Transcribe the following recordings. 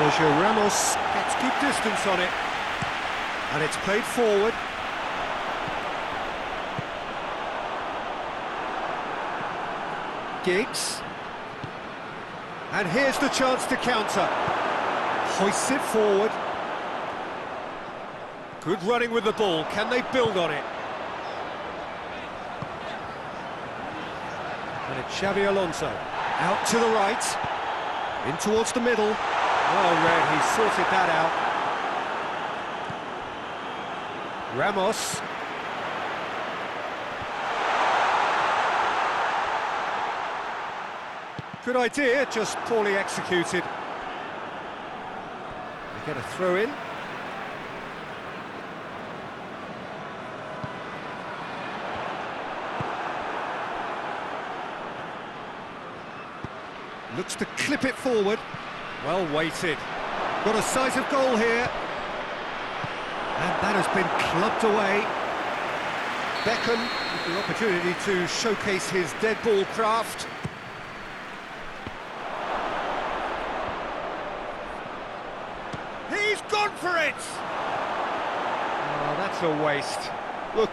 Sergio Ramos gets good distance on it. And it's played forward. Giggs. And here's the chance to counter. Hoists it forward. Good running with the ball. Can they build on it? And it's Xabi Alonso. Out to the right. In towards the middle. Well read, he sorted that out. Ramos. Good idea, just poorly executed. They get a throw in. Looks to clip it forward. Well weighted. Got a sight of goal here. And that has been clubbed away. Beckham with the opportunity to showcase his dead ball craft. He's gone for it! Oh, that's a waste. Look,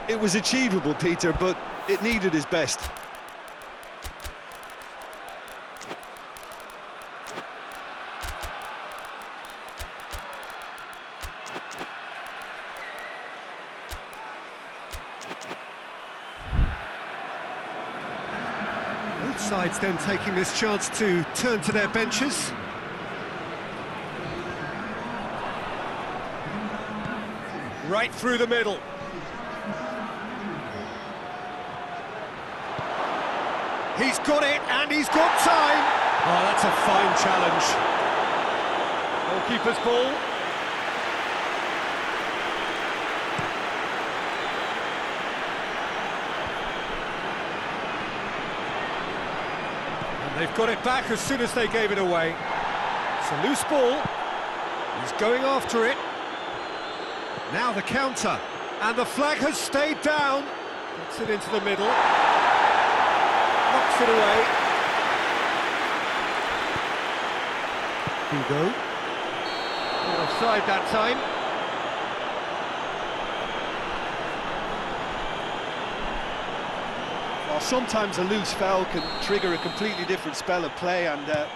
it was achievable, Peter, but it needed his best. Both sides then taking this chance to turn to their benches. Right through the middle. He's got it, and he's got time. Oh, that's a fine challenge. Goalkeeper's ball. And they've got it back as soon as they gave it away. It's a loose ball. He's going after it. Now the counter, and the flag has stayed down. Gets it into the middle. Knocks it away. Hugo. Not offside that time. Well, sometimes a loose foul can trigger a completely different spell of play, and it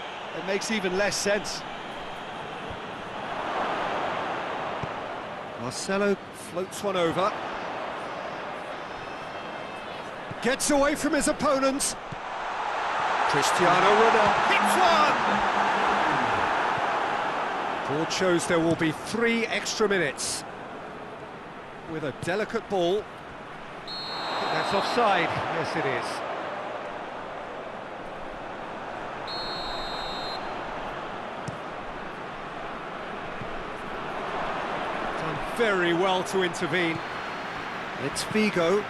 makes even less sense. Marcelo floats one over. Gets away from his opponents. Cristiano Ronaldo hits one! Board shows there will be 3 extra minutes. With a delicate ball. I think that's offside. Yes, it is. Very well to intervene. It's Figo.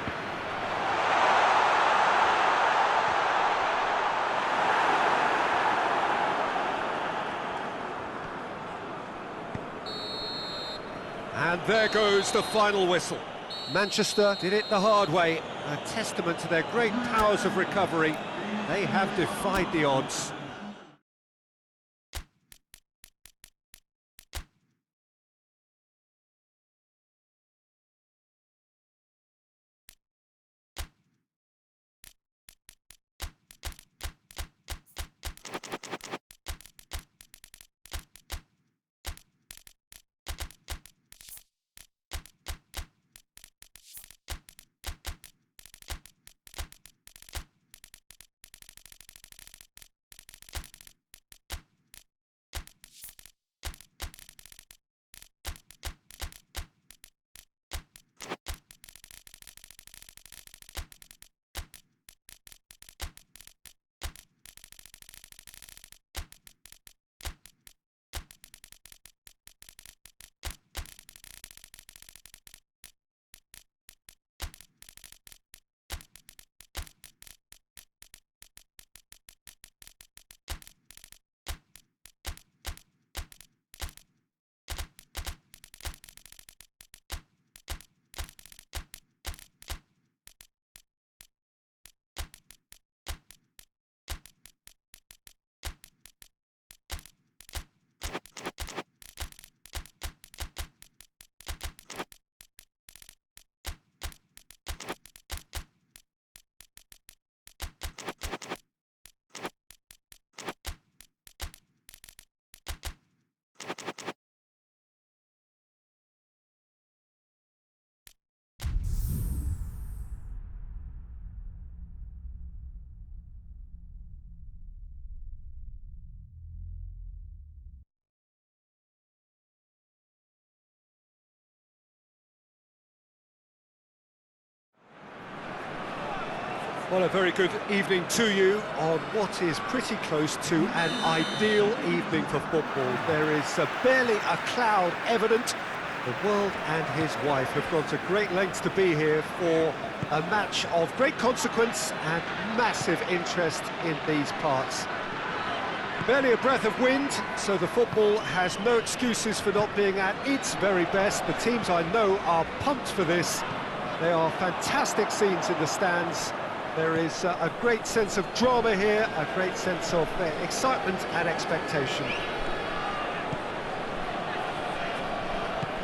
And there goes the final whistle. Manchester did it the hard way, a testament to their great powers of recovery. They have defied the odds. Well, a very good evening to you on what is pretty close to an ideal evening for football. There is barely a cloud evident. The world and his wife have gone to great lengths to be here for a match of great consequence and massive interest in these parts. Barely a breath of wind, so the football has no excuses for not being at its very best. The teams I know are pumped for this. They are fantastic scenes in the stands. There is a great sense of drama here, a great sense of excitement and expectation.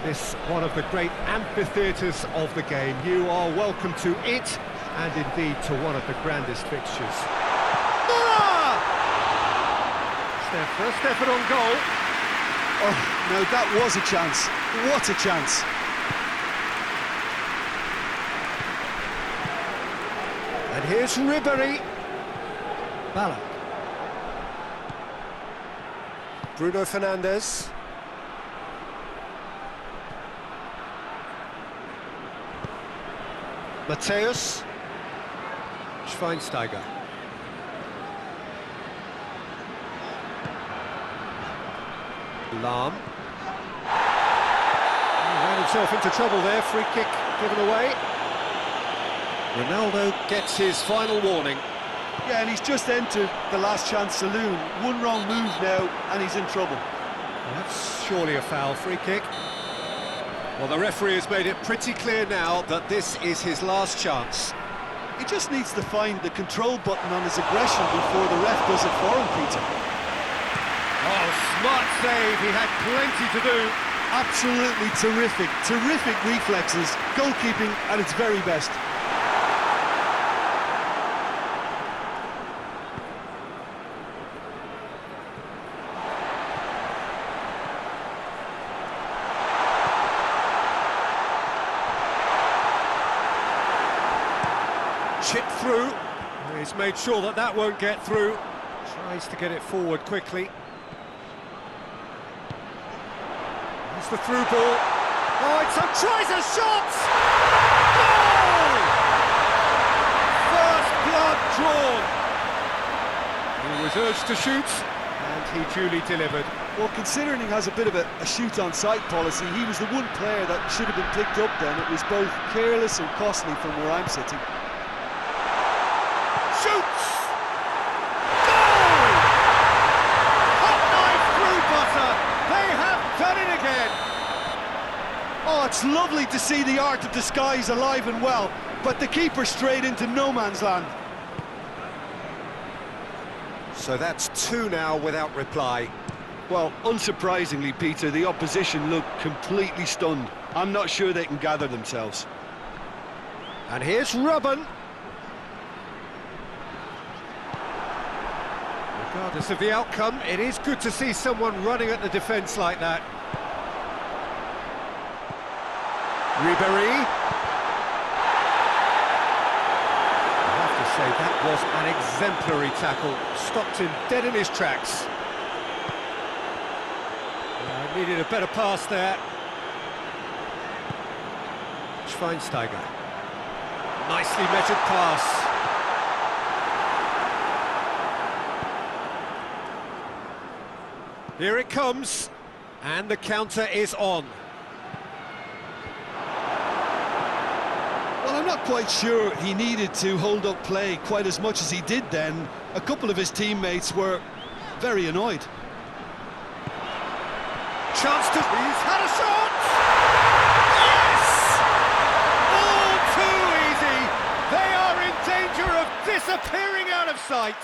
This one of the great amphitheatres of the game. You are welcome to it, and indeed to one of the grandest fixtures. It's their first effort on goal. Oh, no, that was a chance. What a chance. And here's Ribéry. Ballack. Bruno Fernandes. Matthäus. Schweinsteiger. Lahm. He ran himself into trouble there, free kick given away. Ronaldo gets his final warning. Yeah, and he's just entered the last chance saloon. One wrong move now, and he's in trouble. Well, that's surely a foul, free kick. Well, the referee has made it pretty clear now that this is his last chance. He just needs to find the control button on his aggression before the ref does it for him, Peter. Oh, smart save, he had plenty to do. Absolutely terrific reflexes, goalkeeping at its very best. Chip through. He's made sure that that won't get through. Tries to get it forward quickly. It's the through ball. Oh, it's a tries a shot! Goal! First blood drawn. He was urged to shoot, and he duly delivered. Well, considering he has a bit of a shoot-on-sight policy, he was the one player that should have been picked up then. It was both careless and costly from where I'm sitting. Shoots! Goal! Hot knife through butter. They have done it again. Oh, it's lovely to see the art of disguise alive and well, but the keeper straight into no man's land. So that's two now without reply. Well, unsurprisingly, Peter, the opposition look completely stunned. I'm not sure they can gather themselves. And here's Robben. Regardless of the outcome, it is good to see someone running at the defence like that. Ribéry. I have to say, that was an exemplary tackle. Stopped him dead in his tracks. Needed a better pass there. Schweinsteiger. Nicely measured pass. Here it comes, and the counter is on. Well, I'm not quite sure he needed to hold up play quite as much as he did then. A couple of his teammates were very annoyed. Chance to... He's had a shot! Yes! All too easy! They are in danger of disappearing out of sight!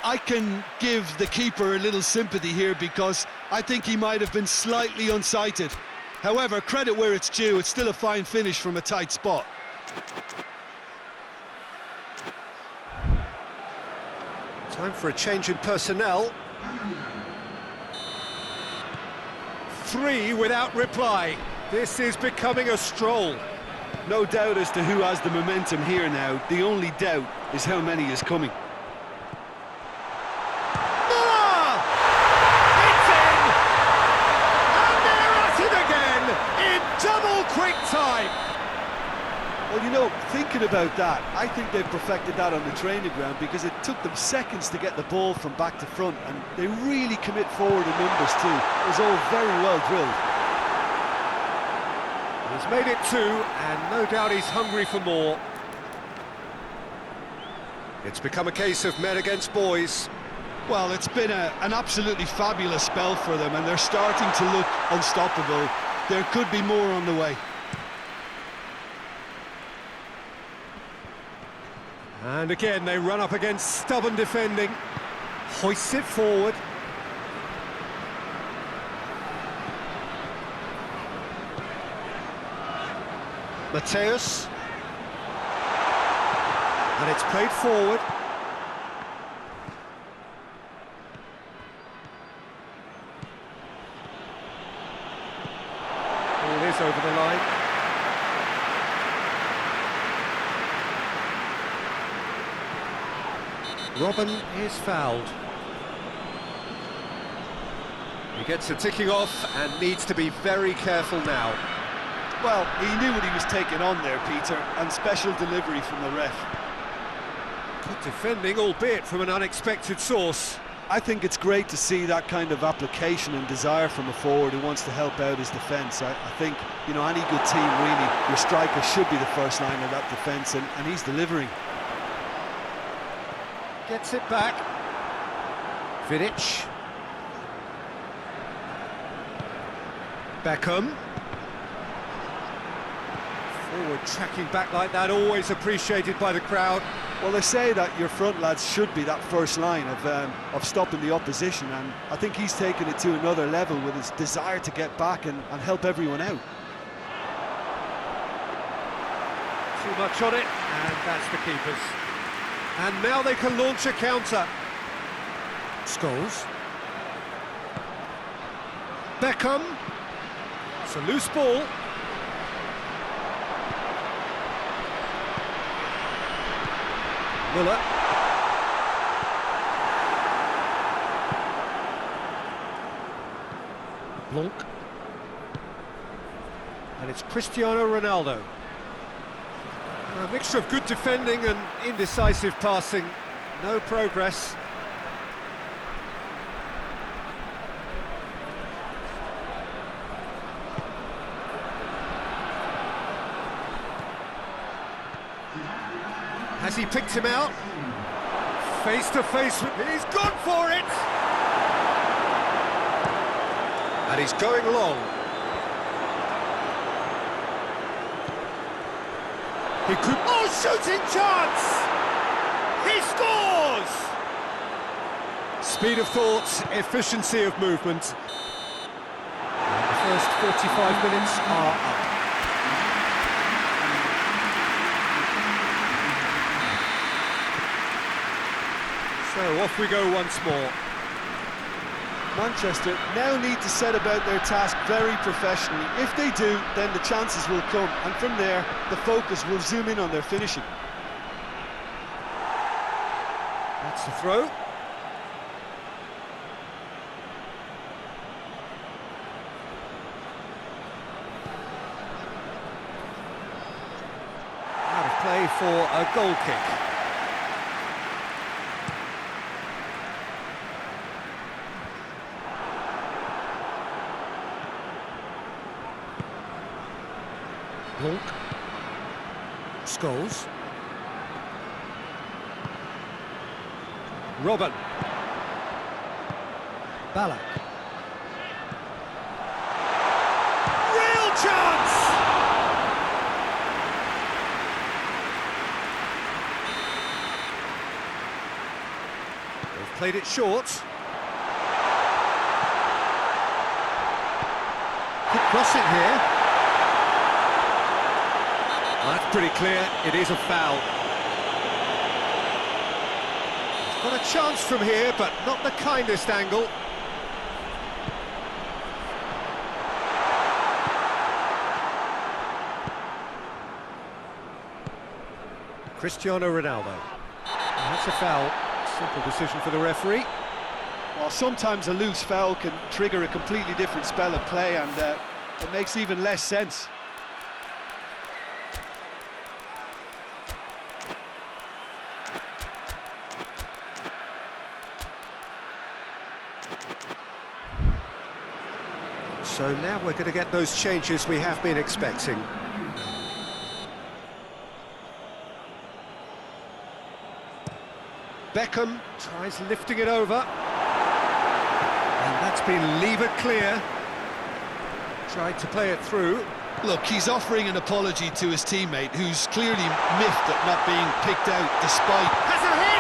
I can give the keeper a little sympathy here because I think he might have been slightly unsighted. However, credit where it's due, it's still a fine finish from a tight spot. Time for a change in personnel. 3 without reply. This is becoming a stroll. No doubt as to who has the momentum here now. The only doubt is how many is coming. Double quick time. Well, you know, thinking about that, I think they've perfected that on the training ground because it took them seconds to get the ball from back to front, and they really commit forward in numbers too. It was all very well drilled. He's made it 2, and no doubt he's hungry for more. It's become a case of men against boys. Well, it's been an absolutely fabulous spell for them, and they're starting to look unstoppable. There could be more on the way. And again, they run up against stubborn defending. Hoists it forward. Mateus. And it's played forward. Ball is over the line. Robin is fouled. He gets a ticking off and needs to be very careful now. Well, he knew what he was taking on there, Peter, and special delivery from the ref. Good defending, albeit from an unexpected source. I think it's great to see that kind of application and desire from a forward who wants to help out his defence. I think, you know, any good team, really, your striker should be the first line of that defence, and he's delivering. Gets it back. Vidic. Beckham. Forward tracking back like that, always appreciated by the crowd. Well, they say that your front lads should be that first line of stopping the opposition, and I think he's taken it to another level with his desire to get back and help everyone out. Too much on it, and that's the keepers. And now they can launch a counter. Scholes. Beckham. It's a loose ball. Müller. Blanc. And it's Cristiano Ronaldo. A mixture of good defending and indecisive passing. No progress. Has he picked him out? Face to face with... He's gone for it! And he's going long. He could... Oh, shooting chance! He scores! Speed of thought, efficiency of movement. And the first 45 minutes are up. So off we go once more. Manchester now need to set about their task very professionally. If they do, then the chances will come, and from there, the focus will zoom in on their finishing. That's the throw. Out of play for a goal kick. Blanc. Scholes. Robin. Ballack. Real chance! They've played it short. Could cross it here. Well, that's pretty clear, it is a foul. He's got a chance from here, but not the kindest angle. Cristiano Ronaldo. And that's a foul. Simple decision for the referee. Well, sometimes a loose foul can trigger a completely different spell of play, and it makes even less sense. So now we're going to get those changes we have been expecting. Beckham tries lifting it over. And that's been levered clear. Tried to play it through. Look, he's offering an apology to his teammate, who's clearly miffed at not being picked out despite... Has a hit!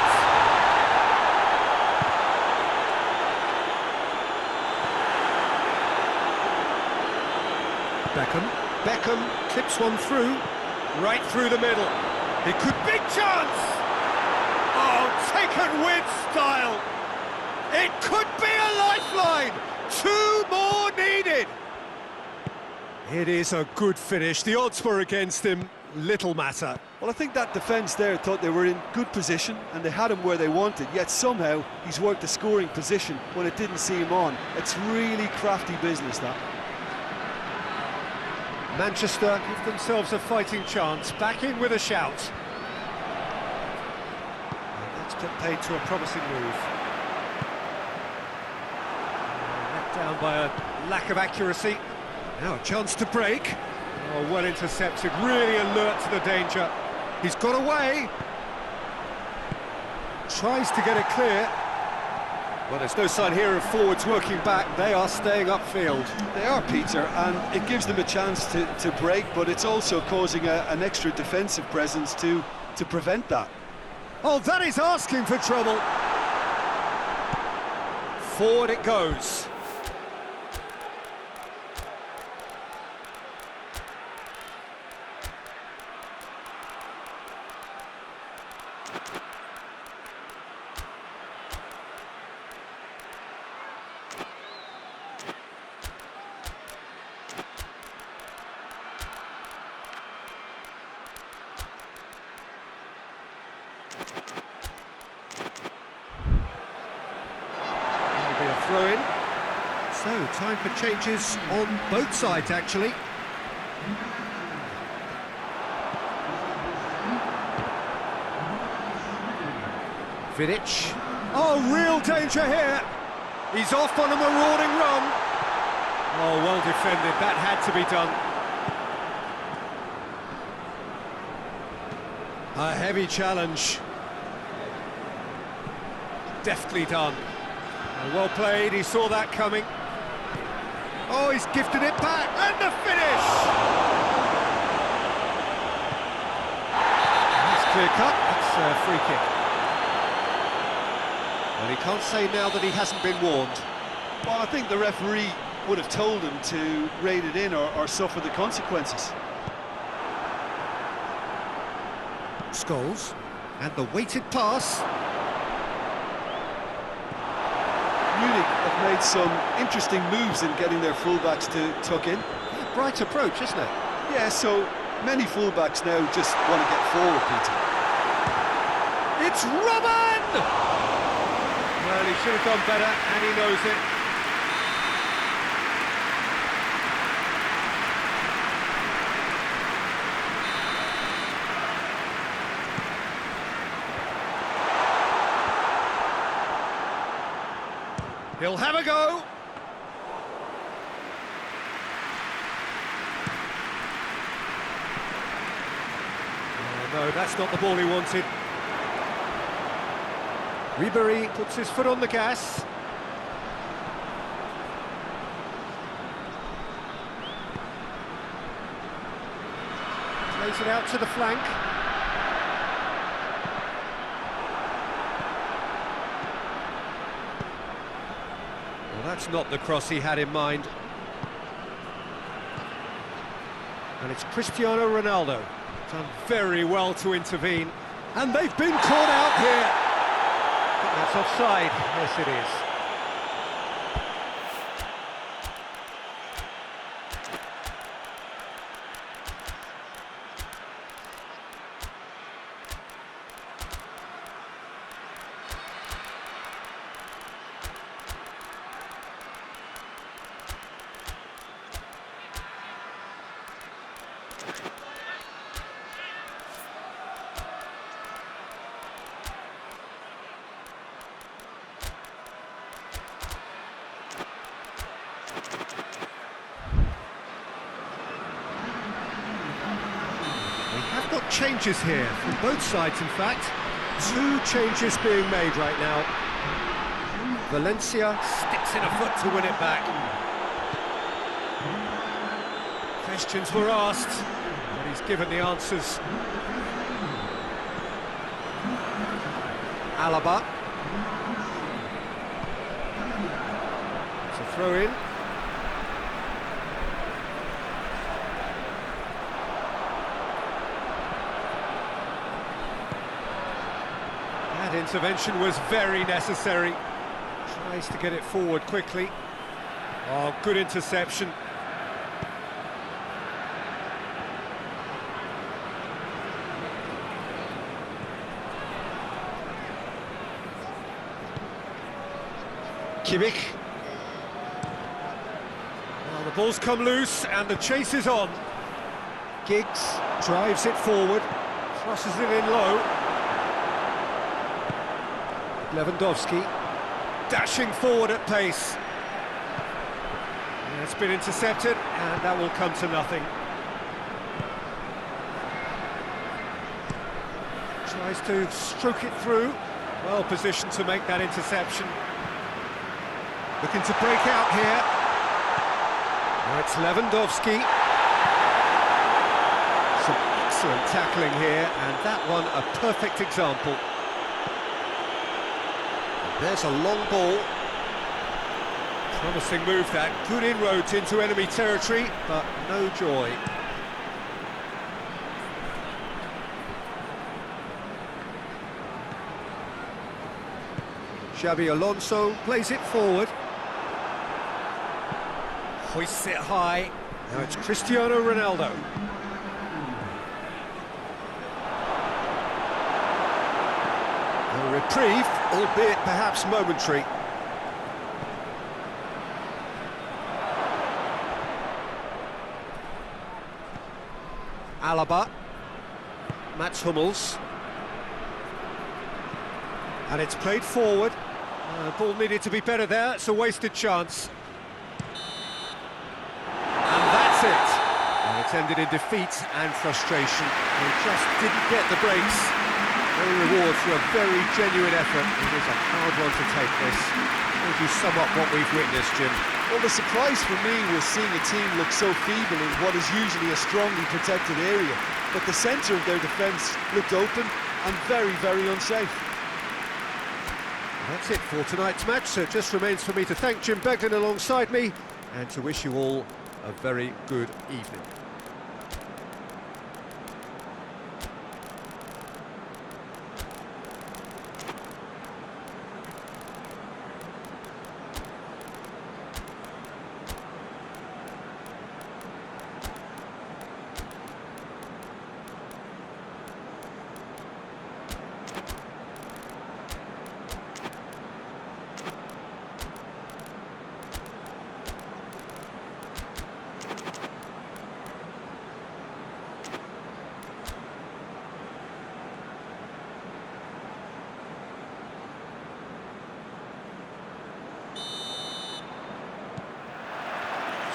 Beckham clips one through, right through the middle. It could big chance! Oh, taken with style! It could be a lifeline! 2 more needed! It is a good finish. The odds were against him. Little matter. Well, I think that defence there thought they were in good position and they had him where they wanted, yet somehow he's worked the scoring position when it didn't see him on. It's really crafty business, that. Manchester give themselves a fighting chance, back in with a shout. And that's put paid to a promising move. Let down by a lack of accuracy. Now a chance to break. Oh, well intercepted, really alert to the danger. He's got away. Tries to get it clear. Well, there's no sign here of forwards working back. They are staying upfield. They are, Peter, and it gives them a chance to break, but it's also causing an extra defensive presence to prevent that. Oh, that is asking for trouble. Forward it goes. Throw-in. So, time for changes on both sides, actually. Vidic. Oh, real danger here. He's off on a marauding run. Oh, well defended. That had to be done. A heavy challenge. Deftly done. Well played, he saw that coming. Oh, he's gifted it back, and the finish! That's clear cut, that's a free kick. Well, he can't say now that he hasn't been warned. Well, I think the referee would have told him to rein it in or suffer the consequences. Scholes, and the weighted pass. Munich have made some interesting moves in getting their fullbacks to tuck in. Yeah, bright approach, isn't it? Yeah, so many fullbacks now just want to get forward, Peter. It's Robin! Well, he should have done better, and he knows it. He'll have a go. Oh, no, that's not the ball he wanted. Ribéry puts his foot on the gas. Plays it out to the flank. That's not the cross he had in mind. And it's Cristiano Ronaldo. Done very well to intervene. And they've been caught out here. I think that's offside. Yes, it is. changes here, from both sides in fact. Two changes being made right now. Valencia sticks in a foot to win it back. Questions were asked, but he's given the answers. Alaba. It's a throw in. That intervention was very necessary. Tries to get it forward quickly. Oh, good interception. Kimmich. Well, the ball's come loose and the chase is on. Giggs drives it forward, crosses it in low. Lewandowski dashing forward at pace. It's been intercepted and that will come to nothing. Tries to stroke it through. Well positioned to make that interception. Looking to break out here. Now it's Lewandowski. Some excellent tackling here, and that one a perfect example. There's a long ball. Promising move that. Good inroads into enemy territory, but no joy. Xabi Alonso plays it forward. Hoists it high. Now it's Cristiano Ronaldo. A reprieve, albeit perhaps momentary. Alaba. Mats Hummels. And it's played forward. Ball needed to be better there, it's a wasted chance. And that's it. And it's ended in defeat and frustration. They just didn't get the breaks. No reward for a very genuine effort. It is a hard one to take this. How would you sum up what we've witnessed, Jim? Well, the surprise for me was seeing a team look so feeble in what is usually a strongly protected area. But the centre of their defence looked open and very, very unsafe. That's it for tonight's match, so it just remains for me to thank Jim Beglin alongside me and to wish you all a very good evening.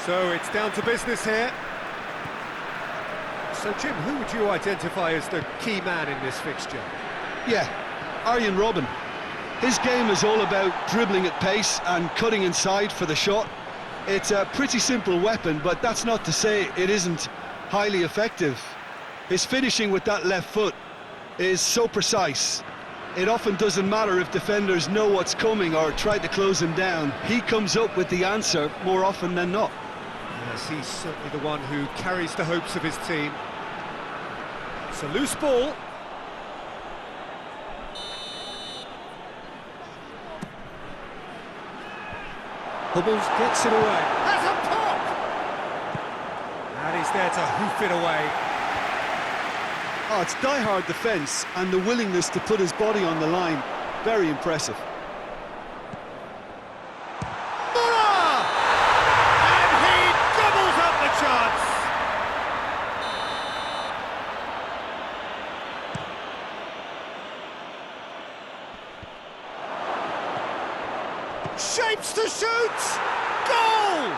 So it's down to business here. So Jim, who would you identify as the key man in this fixture? Yeah, Arjen Robben. His game is all about dribbling at pace and cutting inside for the shot. It's a pretty simple weapon, but that's not to say it isn't highly effective. His finishing with that left foot is so precise. It often doesn't matter if defenders know what's coming or try to close him down. He comes up with the answer more often than not. Yes, he's certainly the one who carries the hopes of his team. It's a loose ball. Hummels gets it away. Has a pop! And he's there to hoof it away. Oh, it's die-hard defence and the willingness to put his body on the line. Very impressive. Shapes to shoot! Goal!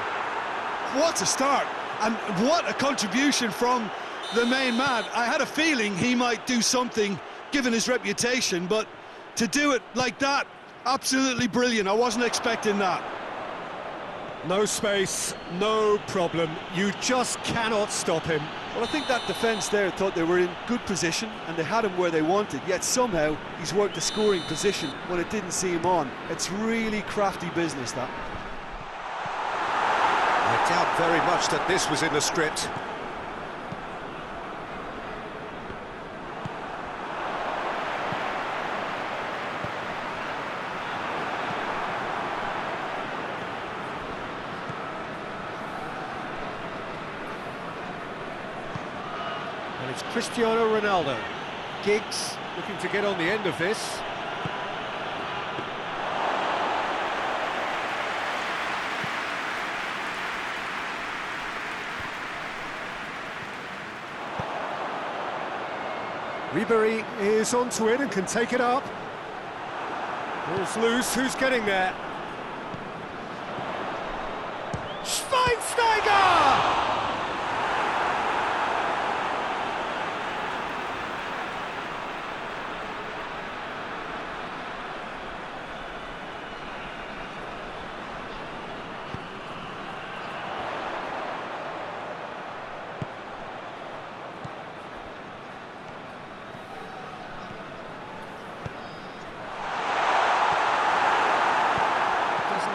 What a start, and what a contribution from the main man. I had a feeling he might do something, given his reputation, but to do it like that, absolutely brilliant. I wasn't expecting that. No space, no problem. You just cannot stop him. Well, I think that defence there thought they were in good position and they had him where they wanted, yet somehow he's worked the scoring position when it didn't see him on. It's really crafty business, that. I doubt very much that this was in the script. And it's Cristiano Ronaldo. Giggs looking to get on the end of this. Ribery is onto it and can take it up. Ball's loose, who's getting there? Schweinsteiger!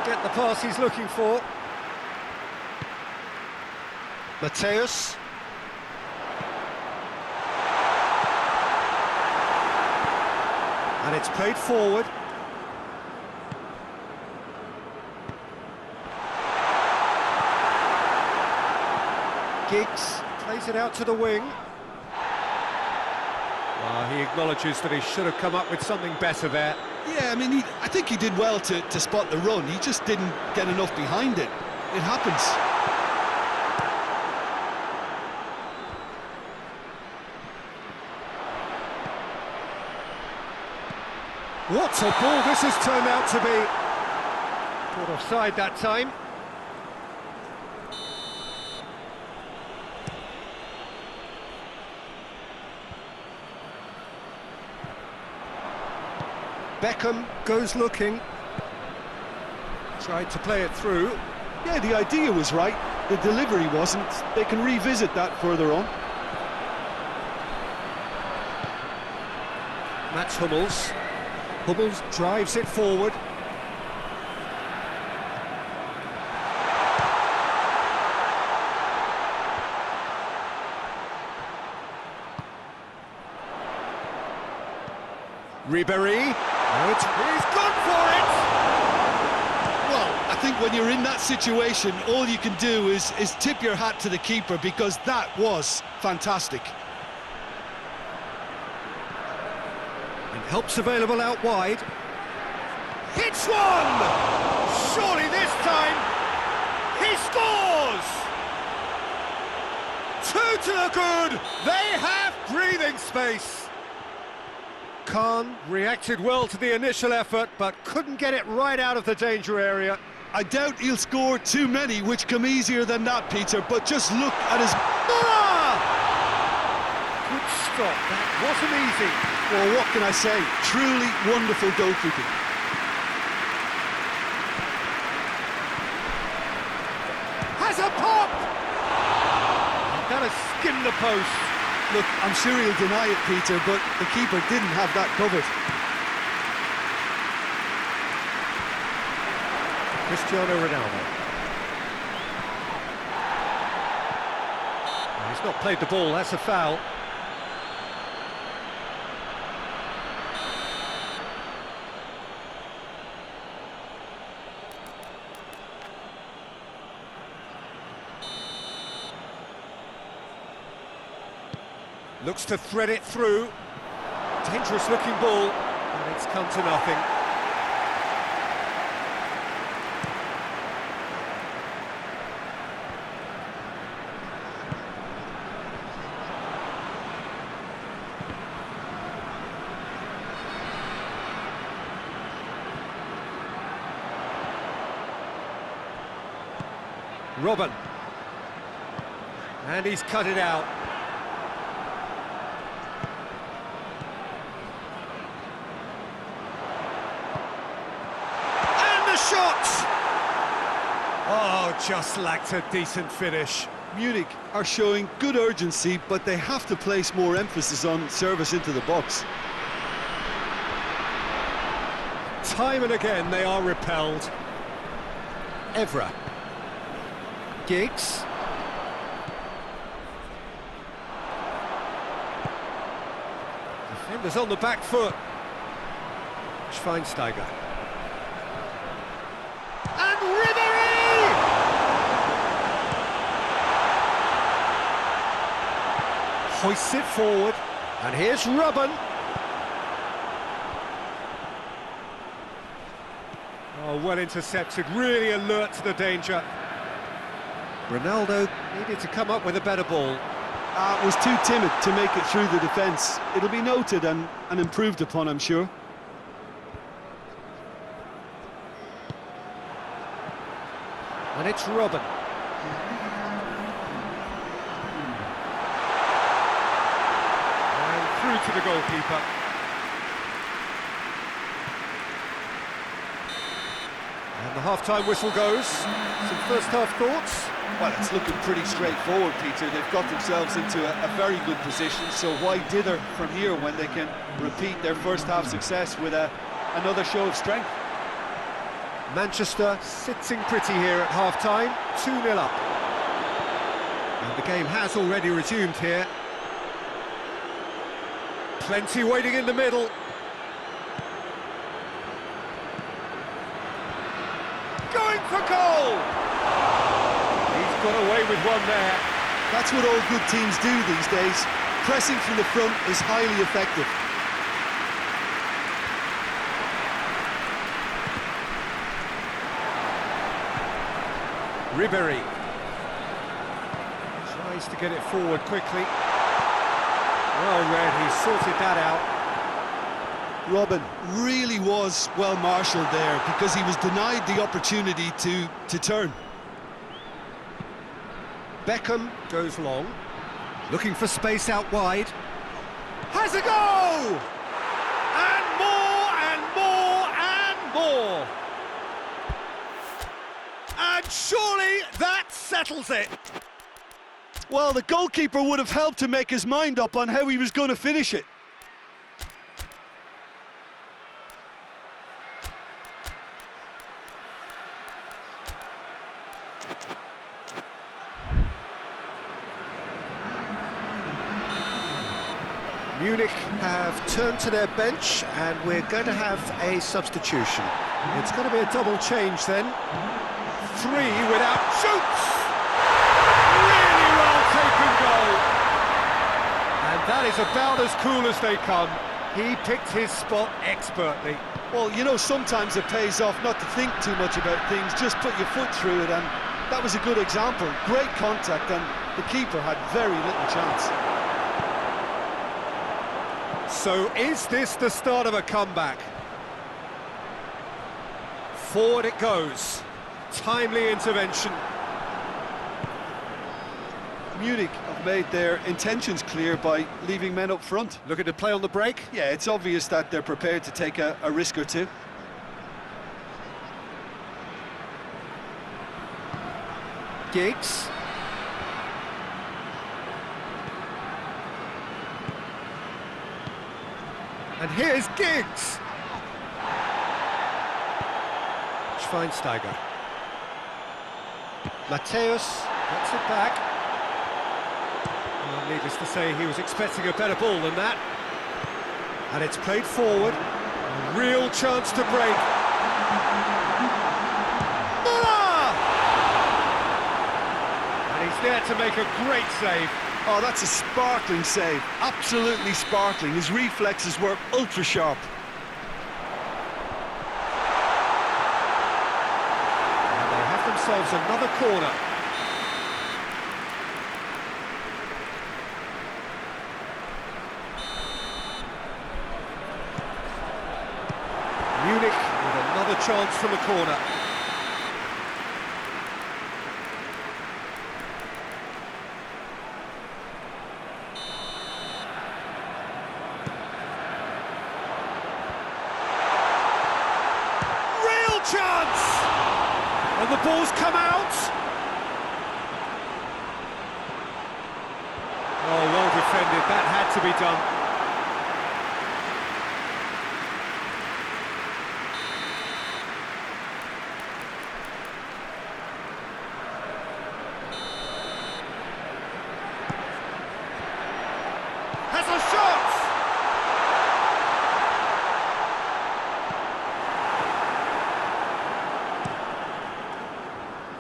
Get the pass he's looking for. Mateus. And it's played forward. Giggs plays it out to the wing. He acknowledges that he should have come up with something better there. Yeah, I mean, I think he did well to spot the run. He just didn't get enough behind it. It happens. What a ball this has turned out to be. Caught offside that time. Beckham goes looking. Tried to play it through. Yeah, the idea was right. The delivery wasn't. They can revisit that further on. That's Hummels. Hummels drives it forward. Ribery. He's gone for it! Well, I think when you're in that situation, all you can do is tip your hat to the keeper, because that was fantastic. And help's available out wide. Hits one! Surely this time, he scores! Two to the good! They have breathing space! Khan reacted well to the initial effort, but couldn't get it right out of the danger area. I doubt he'll score too many, which come easier than that, Peter, but just look at his... Good stop, that wasn't easy. Well, what can I say? Truly wonderful goalkeeping. Has a pop! That has skimmed the post. Look, I'm sure he'll deny it, Peter, but the keeper didn't have that covered. Cristiano Ronaldo. He's not played the ball, that's a foul. Looks to thread it through. Dangerous looking ball, and it's come to nothing. Robin. And he's cut it out. just lacked a decent finish. Munich are showing good urgency, but they have to place more emphasis on service into the box. Time and again they are repelled. Evra. Giggs. Defenders on the back foot. Schweinsteiger. And Ribery! Hoists it forward. And here's Robben. Oh, well intercepted, really alert to the danger. Ronaldo needed to come up with a better ball. Was too timid to make it through the defence. It'll be noted and improved upon, I'm sure. And it's Robben. And through to the goalkeeper. And the half-time whistle goes. Some first-half thoughts? Well, it's looking pretty straightforward, Peter. They've got themselves into a very good position, so why dither from here when they can repeat their first-half success with another show of strength? Manchester sitting pretty here at half-time, 2-0 up. And the game has already resumed here. Plenty waiting in the middle. Going for goal! He's got away with one there. That's what all good teams do these days. Pressing from the front is highly effective. Ribery tries to get it forward quickly. Well read, he sorted that out. Robben really was well marshalled there because he was denied the opportunity to turn. Beckham goes long, looking for space out wide. Has a go! And more and more and more! And surely that settles it! Well, the goalkeeper would have helped to make his mind up on how he was going to finish it. Munich have turned to their bench and we're going to have a substitution. It's going to be a double change then. 3 without shoots! Really well taken goal! And that is about as cool as they come. He picked his spot expertly. Well, you know, sometimes it pays off not to think too much about things, just put your foot through it, and that was a good example. Great contact, and the keeper had very little chance. So is this the start of a comeback? Forward it goes. Timely intervention. Munich have made their intentions clear by leaving men up front. Looking to play on the break. Yeah, it's obvious that they're prepared to take a risk or two. Giggs. And here's Giggs. Schweinsteiger. Matthäus gets it back. Well, needless to say, he was expecting a better ball than that. And it's played forward. A real chance to break. Müller! And he's there to make a great save. Oh, that's a sparkling save. Absolutely sparkling. His reflexes were ultra sharp. And they have themselves another corner. Munich with another chance from the corner. Chance! And the ball's come out. decided that had to be done. Has a shot!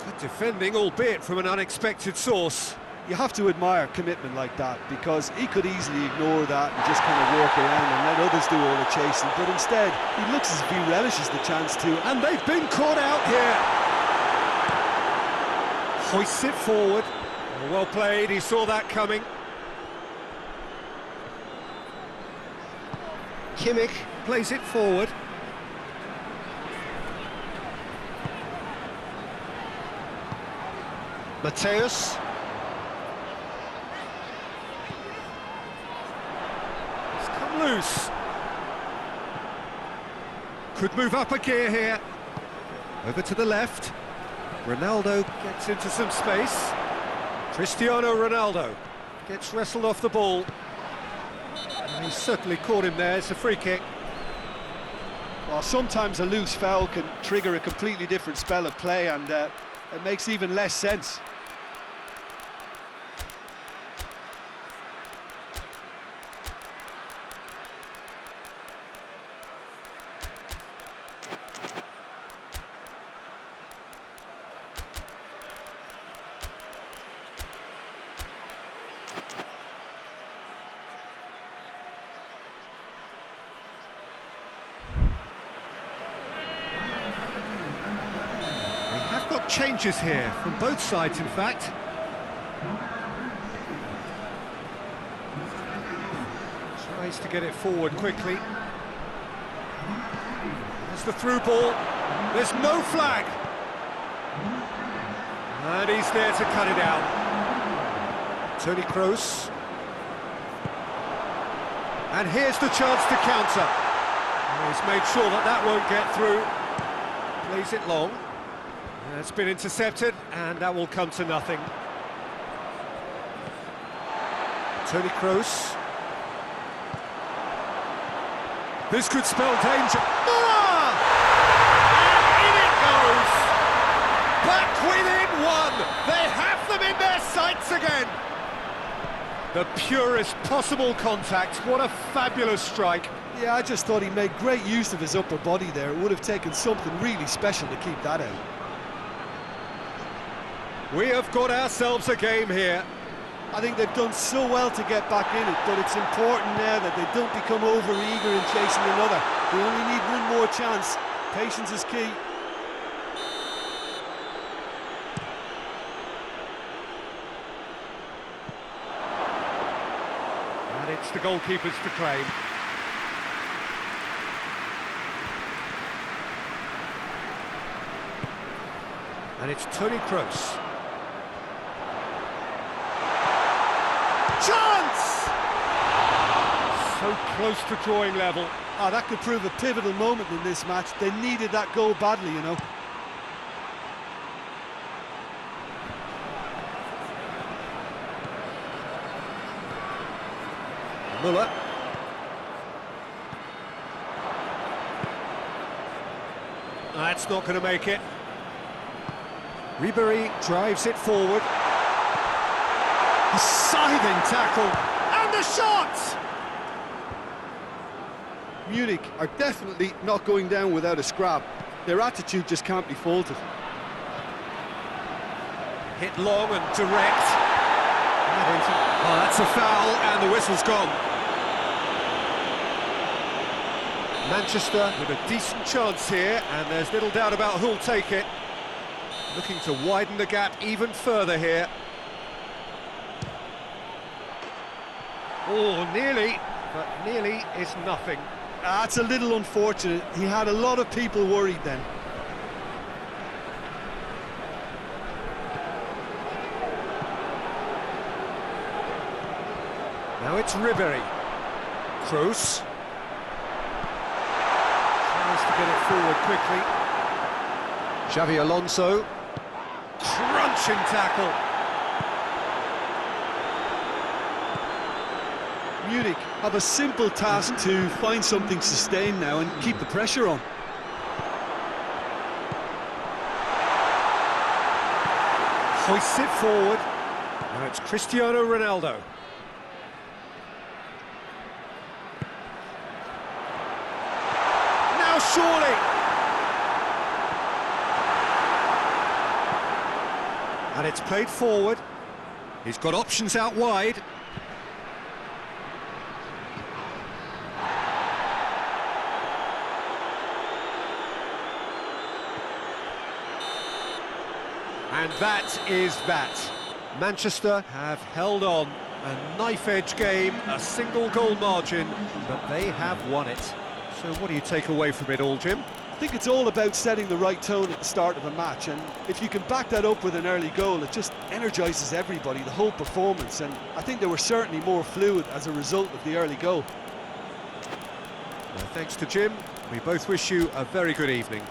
Good defending, albeit from an unexpected source. You have to admire commitment like that, because he could easily ignore that and just kind of walk around and let others do all the chasing, but instead he looks as if he relishes the chance to. And they've been caught out here. Hoists it forward. Well played, he saw that coming. Kimmich plays it forward. Mateus. It's come loose. Could move up a gear here. Over to the left. Ronaldo gets into some space. Cristiano Ronaldo gets wrestled off the ball. And he certainly caught him there. It's a free kick. Well, sometimes a loose foul can trigger a completely different spell of play, and it makes even less sense. Changes here from both sides, in fact. Tries to get it forward quickly. There's the through ball. There's no flag. And he's there to cut it out. Toni Kroos. And here's the chance to counter. He's made sure that that won't get through. Plays it long. It's been intercepted, and that will come to nothing. Toni Kroos. This could spell danger. Ah! And in it goes! Back within one! They have them in their sights again! The purest possible contact. What a fabulous strike. Yeah, I just thought he made great use of his upper body there. It would have taken something really special to keep that out. We have got ourselves a game here. I think they've done so well to get back in it, but it's important now that they don't become over-eager in chasing another. They only need one more chance. Patience is key. And it's the goalkeepers to claim. And it's Toni Kroos. Chance! So close to drawing level. Ah, that could prove a pivotal moment in this match. They needed that goal badly, you know. Muller. That's not going to make it. Ribery drives it forward. A scything tackle, and the shot! Munich are definitely not going down without a scrap. Their attitude just can't be faulted. Hit long and direct. Oh, that's a foul, and the whistle's gone. Manchester with a decent chance here, and there's little doubt about who'll take it. Looking to widen the gap even further here. Oh, nearly, but nearly is nothing. That's a little unfortunate. He had a lot of people worried then. Now it's Ribery. Kroos. Tries to get it forward quickly. Xavi Alonso. Crunching tackle. Munich have a simple task to find something sustained now and keep the pressure on. Hoists it forward. Now it's Cristiano Ronaldo. Now surely. And it's played forward. He's got options out wide. And that is that. Manchester have held on. A knife-edge game, a single goal margin, but they have won it. So what do you take away from it all, Jim? I think it's all about setting the right tone at the start of a match, and if you can back that up with an early goal, it just energises everybody, the whole performance, and I think they were certainly more fluid as a result of the early goal. Well, thanks to Jim. We both wish you a very good evening.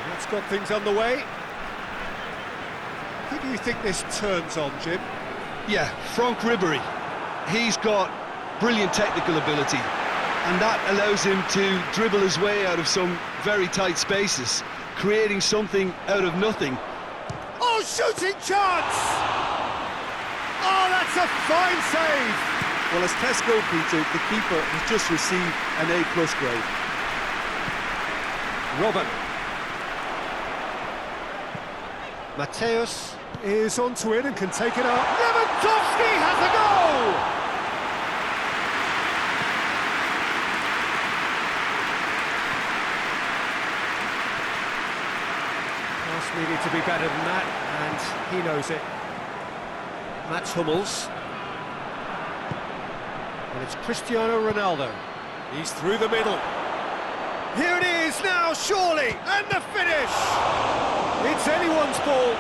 That's got things underway. Who do you think this turns on, Jim? Yeah, Franck Ribéry. He's got brilliant technical ability, and that allows him to dribble his way out of some very tight spaces, creating something out of nothing. Oh, shooting chance! Oh, that's a fine save! Well, as test goalkeeper, the keeper has just received an A+ grade. Robin. Mateus is onto it and can take it up. Lewandowski has a goal! Pass needed to be better than that, and he knows it. Mats Hummels. And it's Cristiano Ronaldo. He's through the middle. Here it is now, surely, and the finish! It's anyone's ball.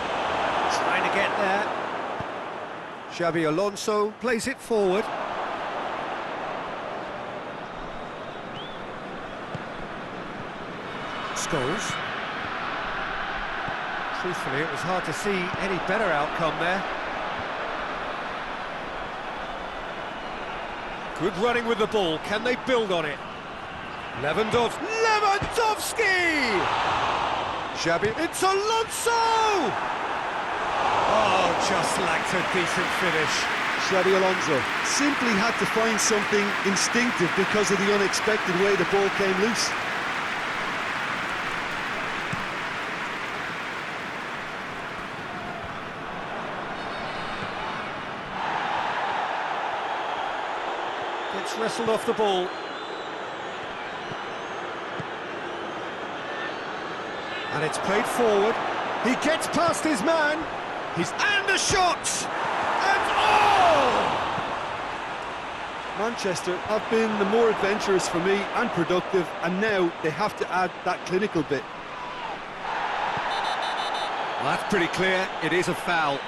Trying to get there. Xabi Alonso plays it forward. Scholes. Truthfully, it was hard to see any better outcome there. Good running with the ball. Can they build on it? Lewandowski! Xabi, it's Alonso! Oh, just lacked a decent finish. Xabi Alonso simply had to find something instinctive because of the unexpected way the ball came loose. Gets wrestled off the ball. And it's played forward. He gets past his man. And a shot! And Manchester have been the more adventurous for me and productive, and now they have to add that clinical bit. Well, that's pretty clear. It is a foul.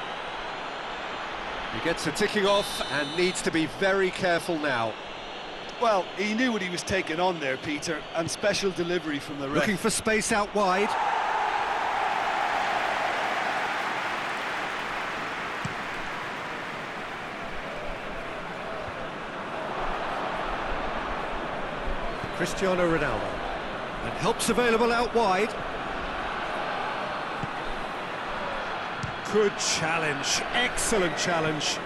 He gets a ticking off and needs to be very careful now. Well, he knew what he was taking on there, Peter, and special delivery from the ref. Looking for space out wide. Cristiano Ronaldo. And help's available out wide. Good challenge, excellent challenge.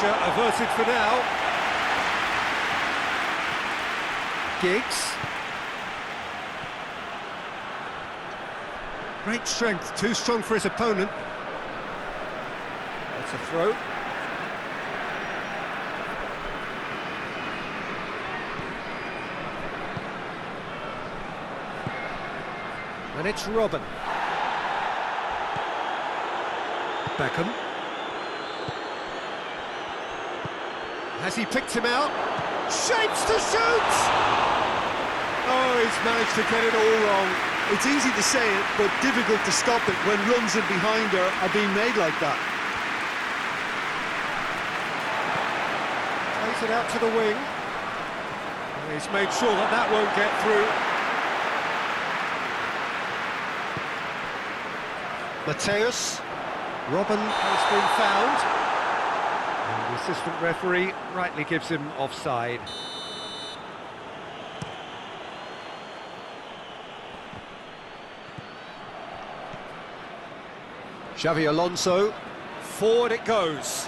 Danger averted for now. Giggs. Great strength, too strong for his opponent. That's a throw. And it's Robin. Beckham. Has he picked him out? Shapes to shoot! Oh, he's managed to get it all wrong. It's easy to say it, but difficult to stop it when runs in behind are being made like that. Plays it out to the wing. He's made sure that that won't get through. Mateus. Robin has been found. And the assistant referee rightly gives him offside. Xavi Alonso. Forward it goes.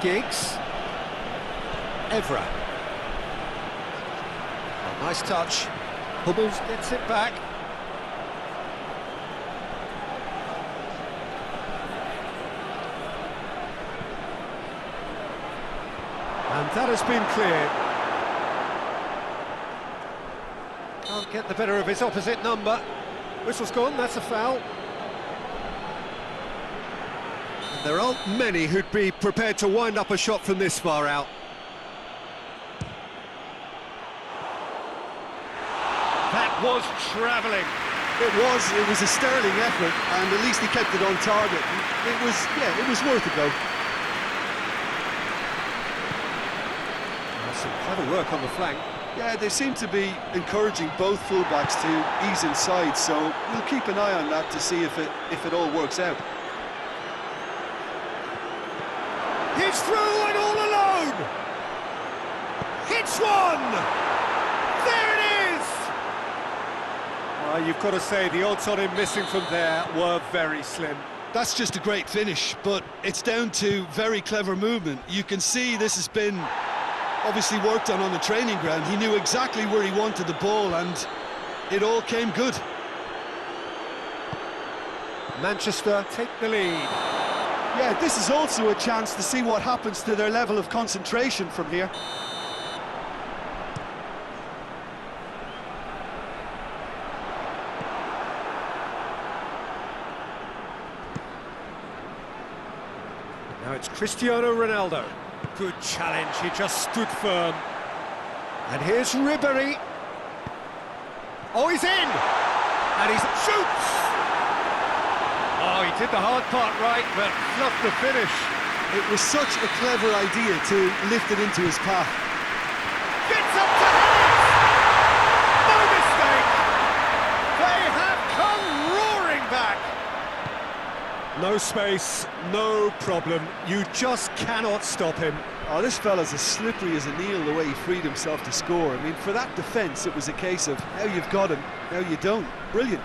Giggs. Evra. Oh, nice touch. Hummels gets it back. And that has been cleared. Can't get the better of his opposite number. Whistle's gone, that's a foul. And there aren't many who'd be prepared to wind up a shot from this far out. That was travelling. It was a sterling effort, and at least he kept it on target. It was worth a go. Some clever work on the flank. Yeah, they seem to be encouraging both fullbacks to ease inside, so we'll keep an eye on that to see if it all works out. He's through and all alone! Hits one! There it is! Well, you've got to say the odds on him missing from there were very slim. That's just a great finish, but it's down to very clever movement. You can see this has been obviously worked on the training ground. He knew exactly where he wanted the ball, and it all came good. Manchester take the lead. Yeah, this is also a chance to see what happens to their level of concentration from here. Now it's Cristiano Ronaldo. Good challenge, he just stood firm. And here's Ribéry. Oh, he's in! And he shoots! Oh, he did the hard part right, but fluffed the finish. It was such a clever idea to lift it into his path. Gets up to it! No mistake! They have come roaring back! No space, no problem. You just cannot stop him. Oh, this fella's as slippery as an eel the way he freed himself to score. I mean, for that defence, it was a case of now you've got him, now you don't. Brilliant.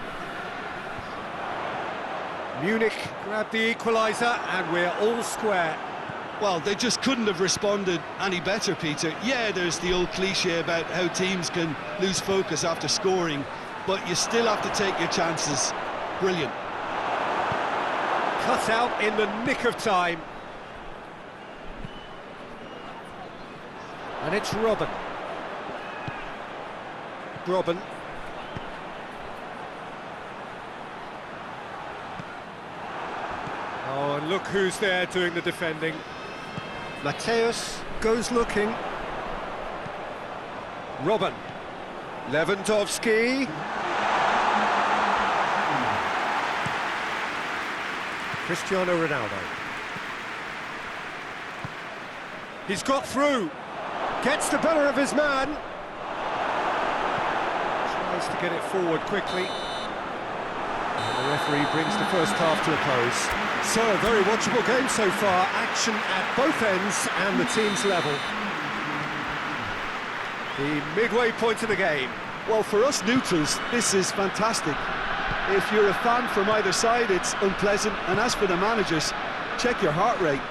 Munich grabbed the equaliser and we're all square. Well, they just couldn't have responded any better, Peter. Yeah, there's the old cliche about how teams can lose focus after scoring, but you still have to take your chances. Brilliant. Cut out in the nick of time. And it's Robin. Robin. Oh, and look who's there doing the defending. Mateus goes looking. Robin. Lewandowski. Cristiano Ronaldo. He's got through. Gets the better of his man. Tries to get it forward quickly. And the referee brings the first half to a close. So, a very watchable game so far. Action at both ends and the team's level. The midway point of the game. Well, for us neutrals, this is fantastic. If you're a fan from either side, it's unpleasant. And as for the managers, check your heart rate.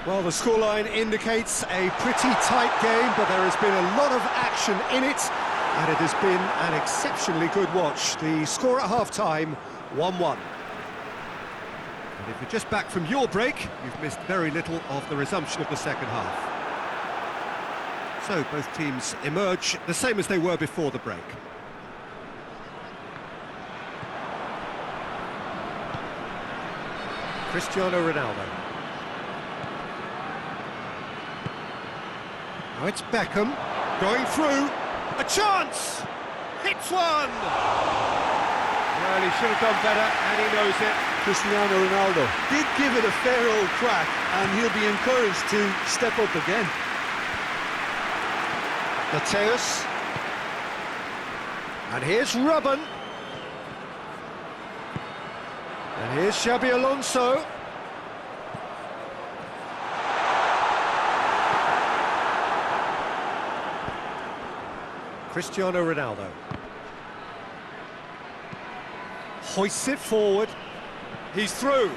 Well, the scoreline indicates a pretty tight game, but there has been a lot of action in it, and it has been an exceptionally good watch. The score at half-time, 1-1. And if you're just back from your break, you've missed very little of the resumption of the second half. So both teams emerge the same as they were before the break. Cristiano Ronaldo. Now it's Beckham, going through, a chance! Hits one! Well, he should have done better, and he knows it. Cristiano Ronaldo did give it a fair old crack, and he'll be encouraged to step up again. Mateus. And here's Robben. And here's Xabi Alonso. Cristiano Ronaldo. Hoists it forward. He's through.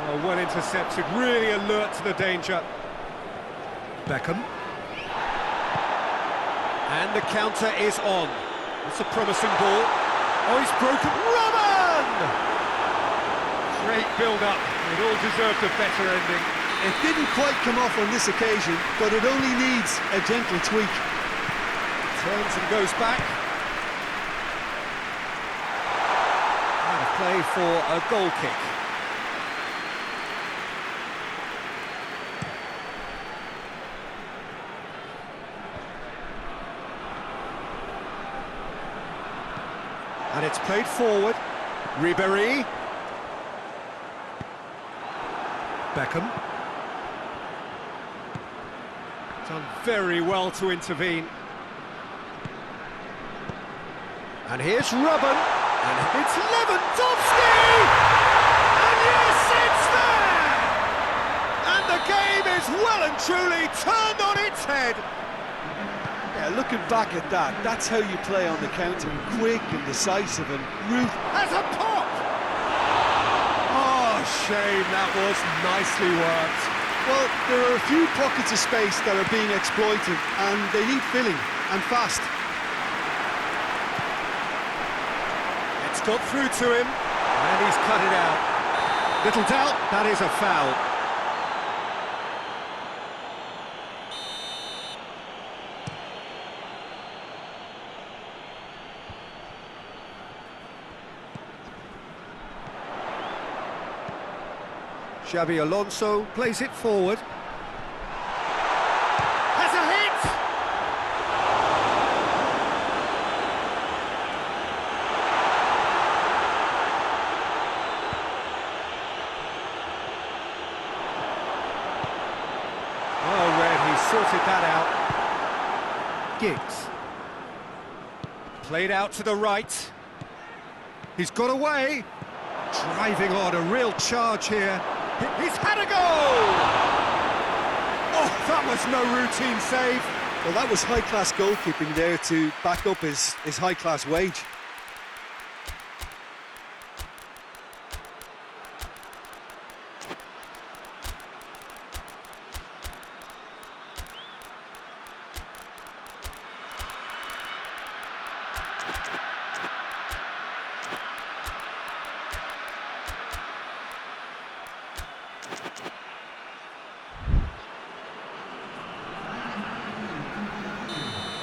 Oh, well intercepted, really alert to the danger. Beckham. And the counter is on. It's a promising ball. Oh, he's broken. Robben! Great build-up. It all deserved a better ending. It didn't quite come off on this occasion, but it only needs a gentle tweak. Turns and goes back. And a play for a goal kick. And it's played forward. Ribéry. Beckham. Done very well to intervene. And here's Robben. And it's Lewandowski! And yes, it's there! And the game is well and truly turned on its head. Yeah, looking back at that, that's how you play on the counter. Quick and decisive and root. As a pop! Oh, shame, that was nicely worked. Well, there are a few pockets of space that are being exploited, and they need filling, and fast. It's got through to him, and he's cut it out. Little doubt, that is a foul. Xabi Alonso plays it forward. Has a hit! Oh, Red, he sorted that out. Giggs. Played out to the right. He's got away. Driving on, a real charge here. He's had a goal! Oh, that was no routine save. Well, that was high-class goalkeeping there to back up his high-class wage.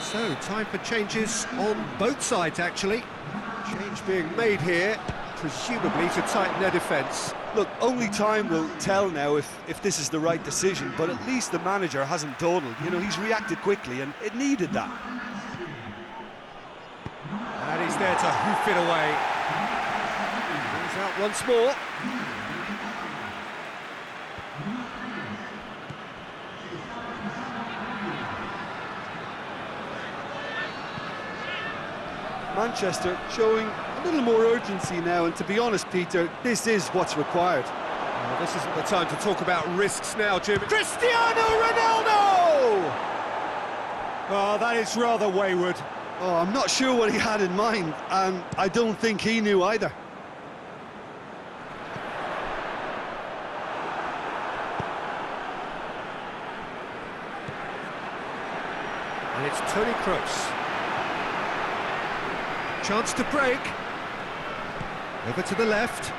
So, time for changes on both sides, actually. Change being made here, presumably to tighten their defence. Look, only time will tell now if this is the right decision, but at least the manager hasn't dawdled. You know, he's reacted quickly, and it needed that. And he's there to hoof it away. He's out once more. Manchester showing a little more urgency now, and to be honest, Peter, this is what's required. Well, This isn't the time to talk about risks now, Jim. Cristiano Ronaldo! Oh, that is rather wayward. Oh, I'm not sure what he had in mind, and I don't think he knew either. And it's Toni Kroos. Chance to break. Over to the left.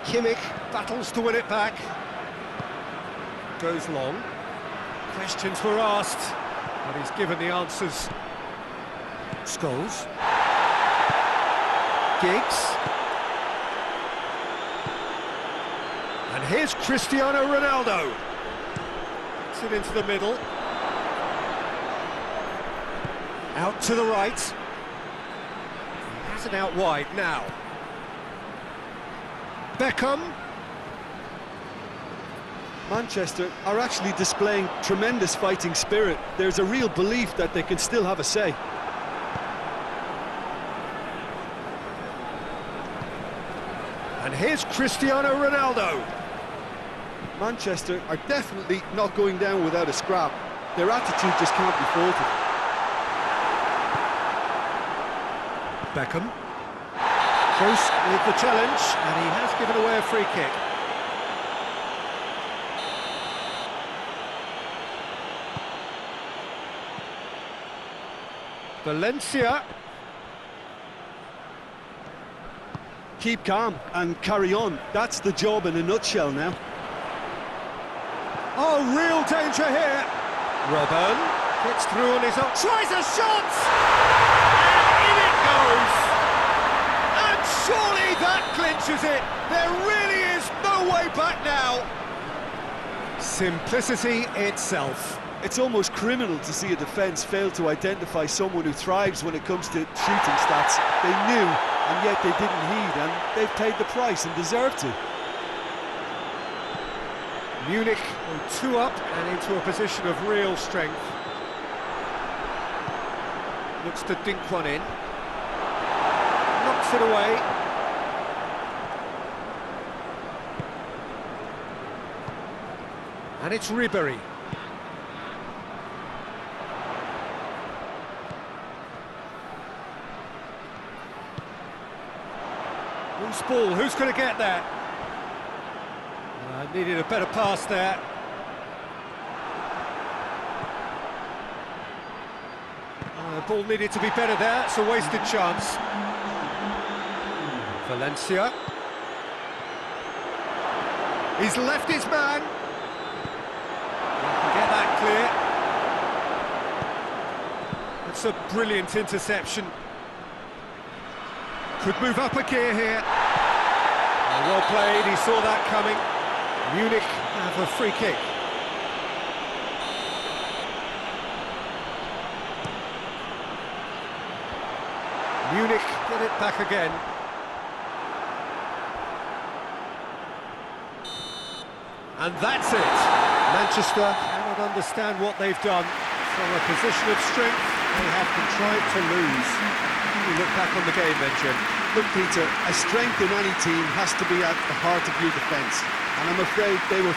Kimmich battles to win it back. Goes long. Questions were asked, but he's given the answers. Scholes. Giggs. And here's Cristiano Ronaldo. Puts it into the middle. Out to the right. He has it out wide now. Beckham. Manchester are actually displaying tremendous fighting spirit. There's a real belief that they can still have a say. And here's Cristiano Ronaldo. Manchester are definitely not going down without a scrap. Their attitude just can't be faulted. Beckham. Kroos with the challenge, and he has given away a free kick. Valencia. Keep calm and carry on. That's the job in a nutshell now. Oh, real danger here. Robben gets through on his own, tries a shot! And in it goes! And surely that clinches it! There really is no way back now! Simplicity itself. It's almost criminal to see a defence fail to identify someone who thrives when it comes to shooting stats. They knew, and yet they didn't heed, and they've paid the price and deserve to. Munich go 2 up and into a position of real strength. Looks to dink one in. Knocks it away. And it's Ribéry. Loose ball, who's going to get that? Needed a better pass there. The ball needed to be better there, it's a wasted chance. Valencia. He's left his man. He can get that clear. It's a brilliant interception. Could move up a gear here. Well played, he saw that coming. Munich have a free kick. Munich get it back again. And that's it. Manchester cannot understand what they've done. From a position of strength, they have contrived to lose. You look back on the game then, Jim. Look, Peter, a strength in any team has to be at the heart of your defence, and I'm afraid they were